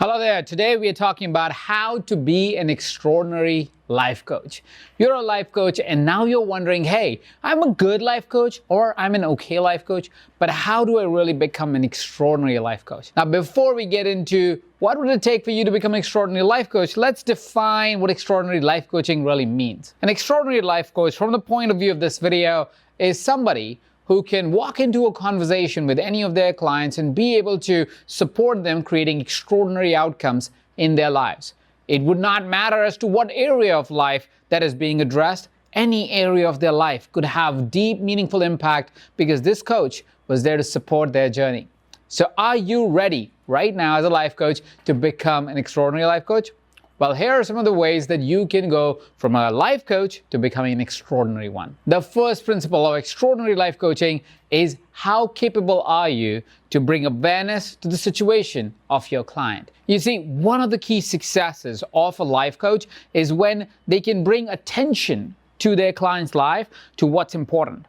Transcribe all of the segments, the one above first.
Hello there. Today we are talking about how to be an extraordinary life coach. You're a life coach and now you're wondering, hey, I'm a good life coach or I'm an okay life coach, but how do I really become an extraordinary life coach? Now, before we get into what would it take for you to become an extraordinary life coach, let's define what extraordinary life coaching really means. An extraordinary life coach, from the point of view of this video, is somebody who can walk into a conversation with any of their clients and be able to support them creating extraordinary outcomes in their lives. It would not matter as to what area of life that is being addressed. Any area of their life could have deep, meaningful impact because this coach was there to support their journey. So are you ready right now as a life coach to become an extraordinary life coach? Well, here are some of the ways that you can go from a life coach to becoming an extraordinary one. The first principle of extraordinary life coaching is how capable are you to bring awareness to the situation of your client. You see, one of the key successes of a life coach is when they can bring attention to their client's life to what's important.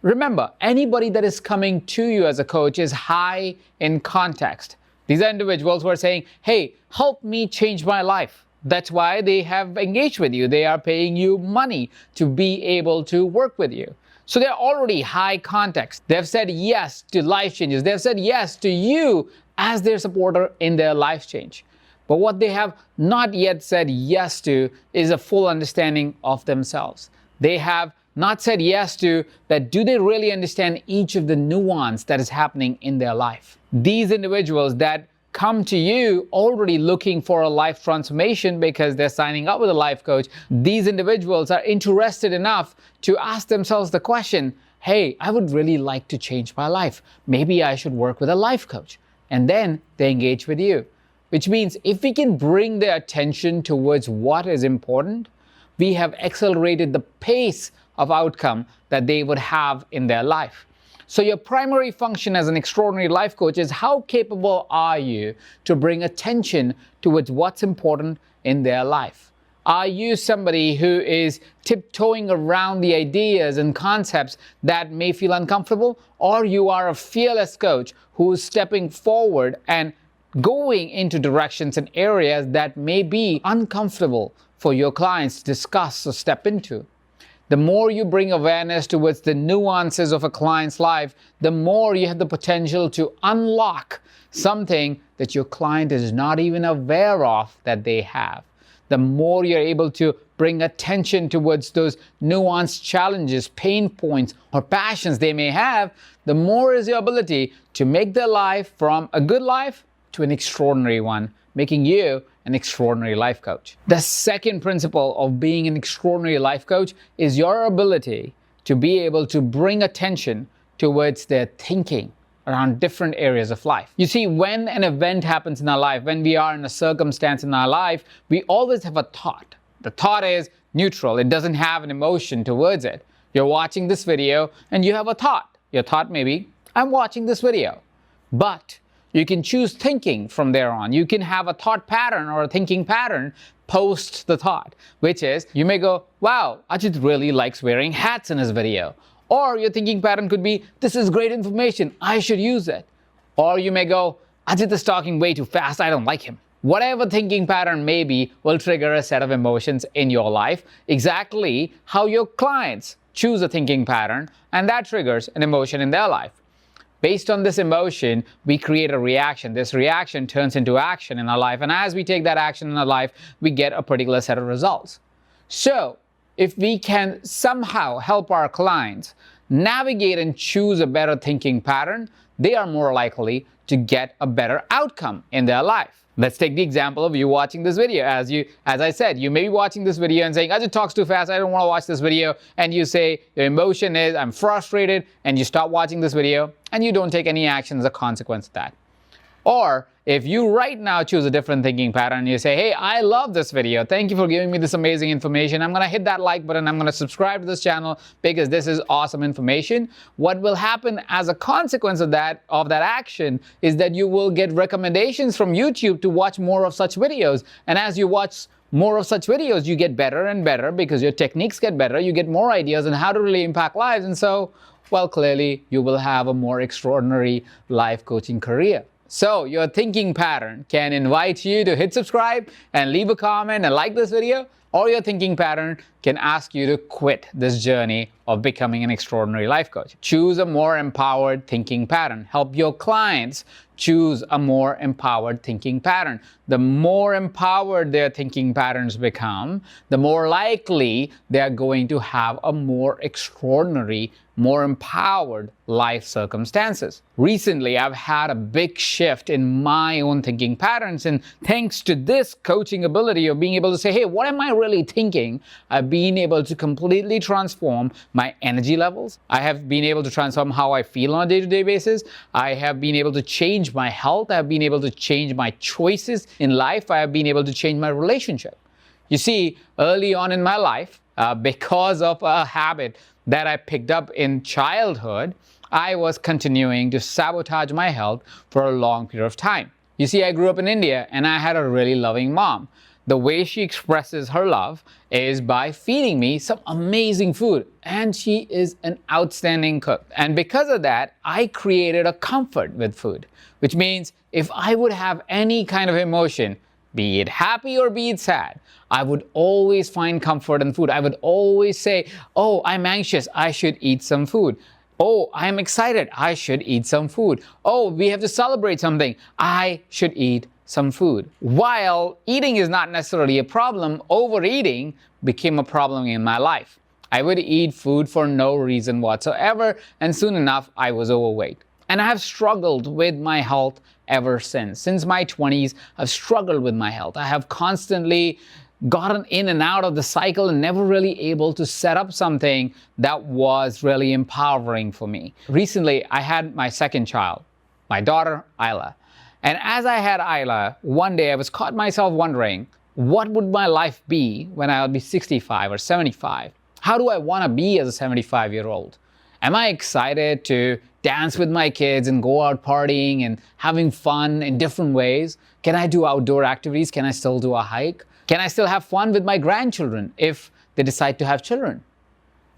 Remember, anybody that is coming to you as a coach is high in context. These are individuals who are saying, hey, help me change my life. That's why they have engaged with you. They are paying you money to be able to work with you. So they're already high context. They've said yes to life changes. They've said yes to you as their supporter in their life change. But what they have not yet said yes to is a full understanding of themselves. They have not said yes to that, do they really understand each of the nuance that is happening in their life? These individuals that come to you already looking for a life transformation because they're signing up with a life coach, these individuals are interested enough to ask themselves the question, hey, I would really like to change my life. Maybe I should work with a life coach. And then they engage with you. Which means if we can bring their attention towards what is important, we have accelerated the pace of outcome that they would have in their life. So your primary function as an extraordinary life coach is how capable are you to bring attention towards what's important in their life? Are you somebody who is tiptoeing around the ideas and concepts that may feel uncomfortable? Or you are a fearless coach who is stepping forward and going into directions and areas that may be uncomfortable for your clients to discuss or step into? The more you bring awareness towards the nuances of a client's life, the more you have the potential to unlock something that your client is not even aware of that they have. The more you're able to bring attention towards those nuanced challenges, pain points, or passions they may have, the more is your ability to make their life from a good life to an extraordinary one, making you an extraordinary life coach. The second principle of being an extraordinary life coach is your ability to be able to bring attention towards their thinking around different areas of life. You see, when an event happens in our life, when we are in a circumstance in our life, we always have a thought. The thought is neutral. It doesn't have an emotion towards it. You're watching this video and you have a thought. Your thought may be, I'm watching this video. But you can choose thinking from there on. You can have a thought pattern or a thinking pattern post the thought, which is you may go, wow, Ajit really likes wearing hats in his video. Or your thinking pattern could be, this is great information, I should use it. Or you may go, Ajit is talking way too fast, I don't like him. Whatever thinking pattern may be will trigger a set of emotions in your life, exactly how your clients choose a thinking pattern, and that triggers an emotion in their life. Based on this emotion, we create a reaction. This reaction turns into action in our life. And as we take that action in our life, we get a particular set of results. So if we can somehow help our clients navigate and choose a better thinking pattern, they are more likely to get a better outcome in their life. Let's take the example of you watching this video. As I said, you may be watching this video and saying, Ajit talks too fast, I don't want to watch this video. And you say, your emotion is, I'm frustrated, and you stop watching this video, and you don't take any action as a consequence of that. Or if you right now choose a different thinking pattern and you say, hey, I love this video. Thank you for giving me this amazing information. I'm going to hit that like button. I'm going to subscribe to this channel because this is awesome information. What will happen as a consequence of that action is that you will get recommendations from YouTube to watch more of such videos. And as you watch more of such videos, you get better and better because your techniques get better. You get more ideas on how to really impact lives. And so, well, clearly you will have a more extraordinary life coaching career. So your thinking pattern can invite you to hit subscribe and leave a comment and like this video, or your thinking pattern can ask you to quit this journey of becoming an extraordinary life coach. Choose a more empowered thinking pattern. Help your clients choose a more empowered thinking pattern. The more empowered their thinking patterns become, the more likely they're going to have a more extraordinary, more empowered life circumstances. Recently, I've had a big shift in my own thinking patterns, and thanks to this coaching ability of being able to say, hey, what am I really thinking? I've been able to completely transform my energy levels. I have been able to transform how I feel on a day-to-day basis. I have been able to change my health. I've been able to change my choices in life. I have been able to change my relationship. You see, early on in my life, because of a habit that I picked up in childhood, I was continuing to sabotage my health for a long period of time. You see, I grew up in India and I had a really loving mom. The way she expresses her love is by feeding me some amazing food, and she is an outstanding cook. And because of that, I created a comfort with food, which means if I would have any kind of emotion, be it happy or be it sad, I would always find comfort in food. I would always say, oh, I'm anxious, I should eat some food. Oh, I'm excited, I should eat some food. Oh, we have to celebrate something, I should eat some food. While eating is not necessarily a problem, overeating became a problem in my life. I would eat food for no reason whatsoever, and soon enough, I was overweight. And I have struggled with my health ever since. Since my 20s, I've struggled with my health. I have constantly gotten in and out of the cycle and never really able to set up something that was really empowering for me. Recently, I had my second child, my daughter, Isla. And as I had Isla, one day I was caught myself wondering, what would my life be when I would be 65 or 75? How do I want to be as a 75-year-old? Am I excited to dance with my kids and go out partying and having fun in different ways? Can I do outdoor activities? Can I still do a hike? Can I still have fun with my grandchildren if they decide to have children?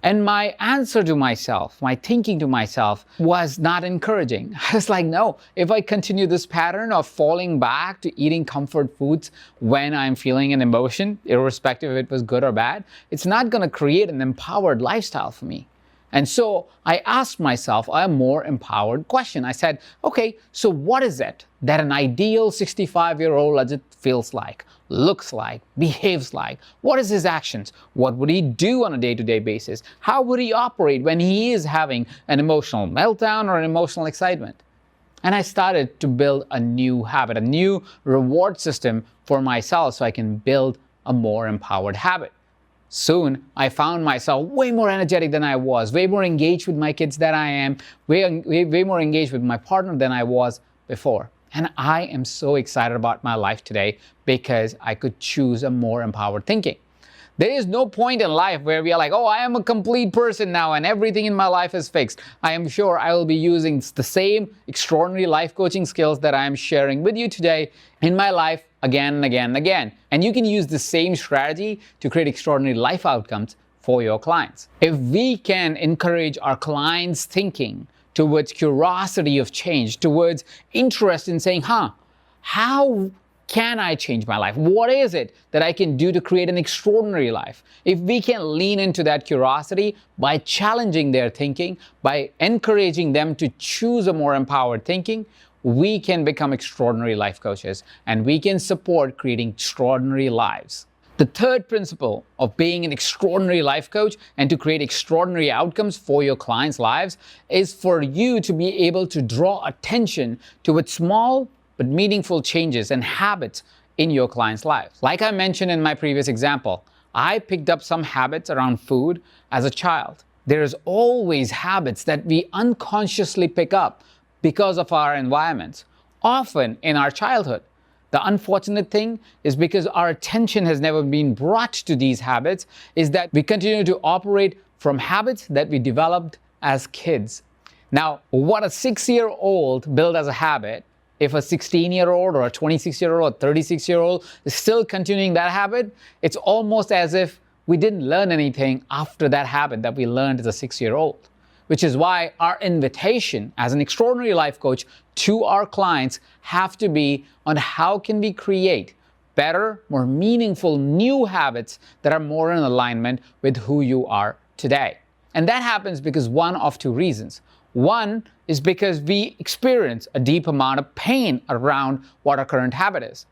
And my answer to myself, my thinking to myself was not encouraging. I was like, no, if I continue this pattern of falling back to eating comfort foods when I'm feeling an emotion, irrespective if it was good or bad, it's not going to create an empowered lifestyle for me. And so I asked myself a more empowered question. I said, okay, so what is it that an ideal 65-year-old legit feels like, looks like, behaves like? What is his actions? What would he do on a day-to-day basis? How would he operate when he is having an emotional meltdown or an emotional excitement? And I started to build a new habit, a new reward system for myself so I can build a more empowered habit. Soon, I found myself way more energetic than I was, way more engaged with my kids than I am, way more engaged with my partner than I was before. And I am so excited about my life today because I could choose a more empowered thinking. There is no point in life where we are like, oh, I am a complete person now and everything in my life is fixed. I am sure I will be using the same extraordinary life coaching skills that I am sharing with you today in my life again and again and again. And you can use the same strategy to create extraordinary life outcomes for your clients. If we can encourage our clients' thinking towards curiosity of change, towards interest in saying, how can I change my life? What is it that I can do to create an extraordinary life? If we can lean into that curiosity by challenging their thinking, by encouraging them to choose a more empowered thinking, we can become extraordinary life coaches and we can support creating extraordinary lives. The third principle of being an extraordinary life coach and to create extraordinary outcomes for your clients' lives is for you to be able to draw attention to its small but meaningful changes and habits in your clients' lives. Like I mentioned in my previous example, I picked up some habits around food as a child. There's always habits that we unconsciously pick up because of our environments, often in our childhood. The unfortunate thing is because our attention has never been brought to these habits, is that we continue to operate from habits that we developed as kids. Now, what a 6-year-old built as a habit, if a 16-year-old or a 26-year-old or 36-year-old is still continuing that habit, it's almost as if we didn't learn anything after that habit that we learned as a 6-year-old. which is why our invitation as an extraordinary life coach to our clients have to be on how can we create better, more meaningful new habits that are more in alignment with who you are today. And that happens because one of two reasons. One is because we experience a deep amount of pain around what our current habit is.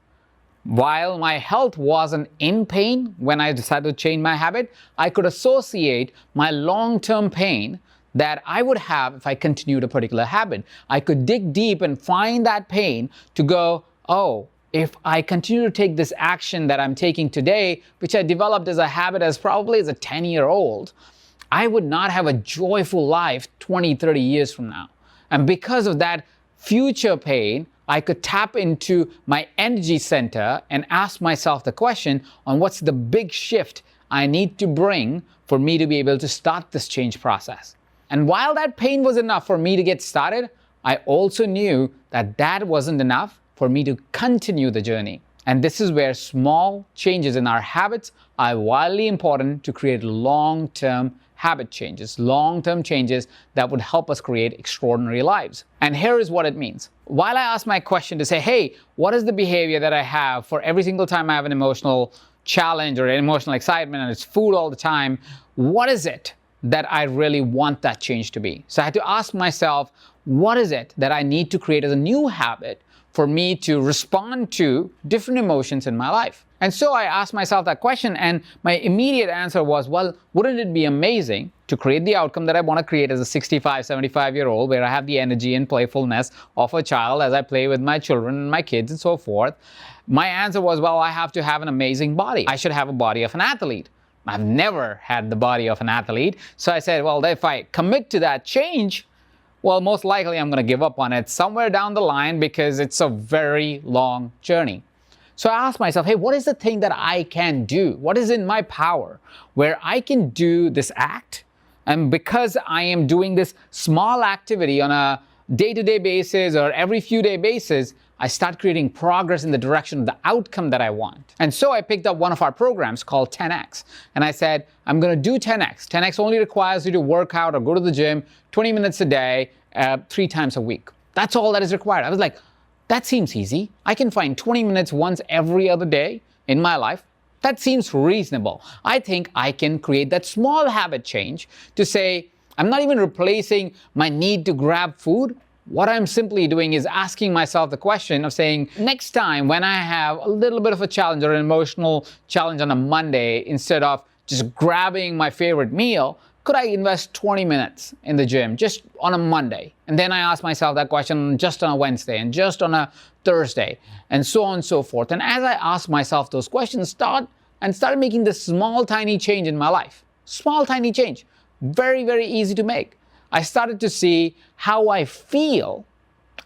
While my health wasn't in pain when I decided to change my habit, I could associate my long-term pain that I would have if I continued a particular habit. I could dig deep and find that pain to go, oh, if I continue to take this action that I'm taking today, which I developed as a habit as probably as a 10-year-old, I would not have a joyful life 20, 30 years from now. And because of that future pain, I could tap into my energy center and ask myself the question on what's the big shift I need to bring for me to be able to start this change process. And while that pain was enough for me to get started, I also knew that that wasn't enough for me to continue the journey. And this is where small changes in our habits are wildly important to create long-term habit changes, long-term changes that would help us create extraordinary lives. And here is what it means. While I ask my question to say, hey, what is the behavior that I have for every single time I have an emotional challenge or an emotional excitement and it's food all the time, what is it that I really want that change to be? So I had to ask myself, what is it that I need to create as a new habit for me to respond to different emotions in my life? And so I asked myself that question, and my immediate answer was, well, wouldn't it be amazing to create the outcome that I want to create as a 65, 75-year-old, where I have the energy and playfulness of a child as I play with my children and my kids and so forth? My answer was, well, I have to have an amazing body. I should have a body of an athlete. I've never had the body of an athlete. So I said, well, if I commit to that change, well, most likely I'm going to give up on it somewhere down the line because it's a very long journey. So I asked myself, hey, what is the thing that I can do? What is in my power where I can do this act? And because I am doing this small activity on a day-to-day basis or every few day basis, I start creating progress in the direction of the outcome that I want. And so I picked up one of our programs called 10X. And I said, I'm going to do 10X. 10X only requires you to work out or go to the gym 20 minutes a day, 3 times a week. That's all that is required. I was like, that seems easy. I can find 20 minutes once every other day in my life. That seems reasonable. I think I can create that small habit change to say, I'm not even replacing my need to grab food. What I'm simply doing is asking myself the question of saying, next time when I have a little bit of a challenge or an emotional challenge on a Monday, instead of just grabbing my favorite meal, could I invest 20 minutes in the gym just on a Monday? And then I ask myself that question just on a Wednesday and just on a Thursday and so on and so forth. And as I ask myself those questions, started making this small, tiny change in my life. Small, tiny change. Very, very easy to make. I started to see how I feel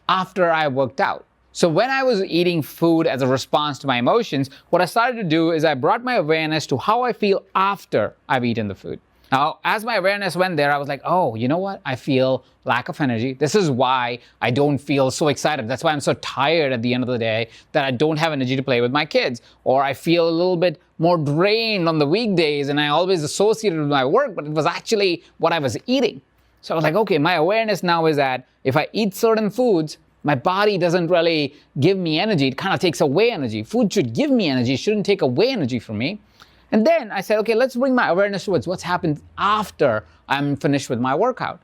after I worked out. So when I was eating food as a response to my emotions, what I started to do is I brought my awareness to how I feel after I've eaten the food. Now, as my awareness went there, I was like, oh, you know what? I feel lack of energy. This is why I don't feel so excited. That's why I'm so tired at the end of the day that I don't have energy to play with my kids. Or I feel a little bit more drained on the weekdays and I always associated it with my work, but it was actually what I was eating. So I was like, okay, my awareness now is that if I eat certain foods, my body doesn't really give me energy. It kind of takes away energy. Food should give me energy. It shouldn't take away energy from me. And then I said, okay, let's bring my awareness towards what's happened after I'm finished with my workout.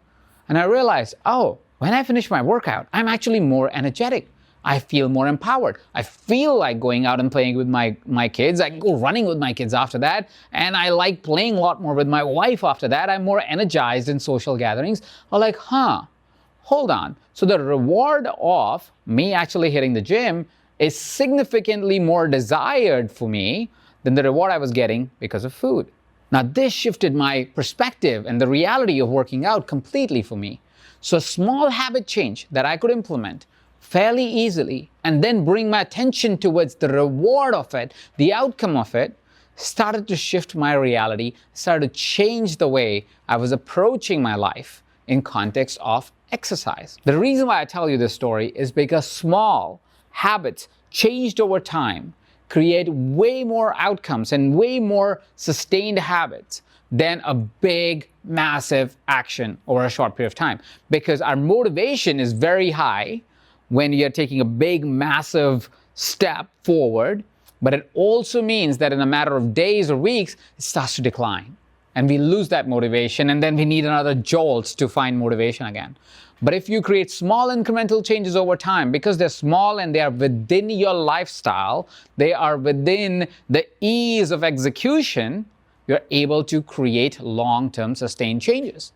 And I realized, oh, when I finish my workout, I'm actually more energetic. I feel more empowered. I feel like going out and playing with my kids. I can go running with my kids after that. And I like playing a lot more with my wife after that. I'm more energized in social gatherings. I'm like, hold on. So the reward of me actually hitting the gym is significantly more desired for me than the reward I was getting because of food. Now this shifted my perspective and the reality of working out completely for me. So a small habit change that I could implement fairly easily and then bring my attention towards the reward of it, the outcome of it, started to shift my reality, started to change the way I was approaching my life in context of exercise. The reason why I tell you this story is because small habits changed over time create way more outcomes and way more sustained habits than a big, massive action over a short period of time. Because our motivation is very high when you're taking a big, massive step forward, but it also means that in a matter of days or weeks, it starts to decline. And we lose that motivation, and then we need another jolt to find motivation again. But if you create small incremental changes over time, because they're small and they are within your lifestyle, they are within the ease of execution, you're able to create long-term sustained changes.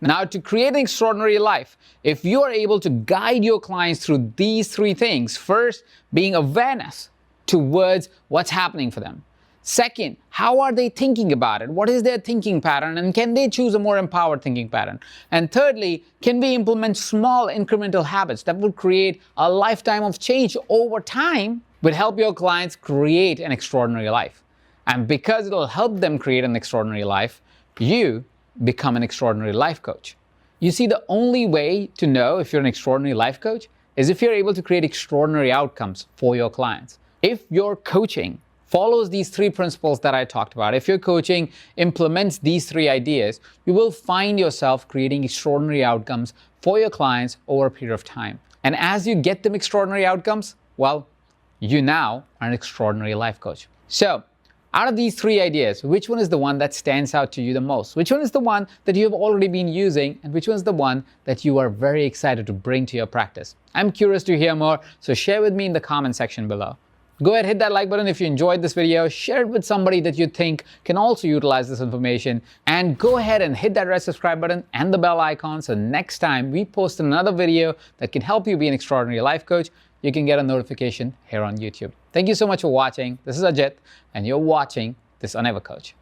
Now, to create an extraordinary life, if you are able to guide your clients through these three things, first being awareness towards what's happening for them. Second, how are they thinking about it? What is their thinking pattern? And can they choose a more empowered thinking pattern? And thirdly, can we implement small incremental habits that will create a lifetime of change over time, but help your clients create an extraordinary life? And because it'll help them create an extraordinary life, you become an extraordinary life coach. You see, the only way to know if you're an extraordinary life coach is if you're able to create extraordinary outcomes for your clients. If your coaching follows these three principles that I talked about, if your coaching implements these three ideas, you will find yourself creating extraordinary outcomes for your clients over a period of time. And as you get them extraordinary outcomes, well, you now are an extraordinary life coach. So, out of these three ideas, which one is the one that stands out to you the most? Which one is the one that you have already been using? And which one is the one that you are very excited to bring to your practice? I'm curious to hear more, so share with me in the comment section below. Go ahead, hit that like button if you enjoyed this video, share it with somebody that you think can also utilize this information, and go ahead and hit that red subscribe button and the bell icon so next time we post another video that can help you be an extraordinary life coach, you can get a notification here on YouTube. Thank you so much for watching. This is Ajit, and you're watching This Unever Coach.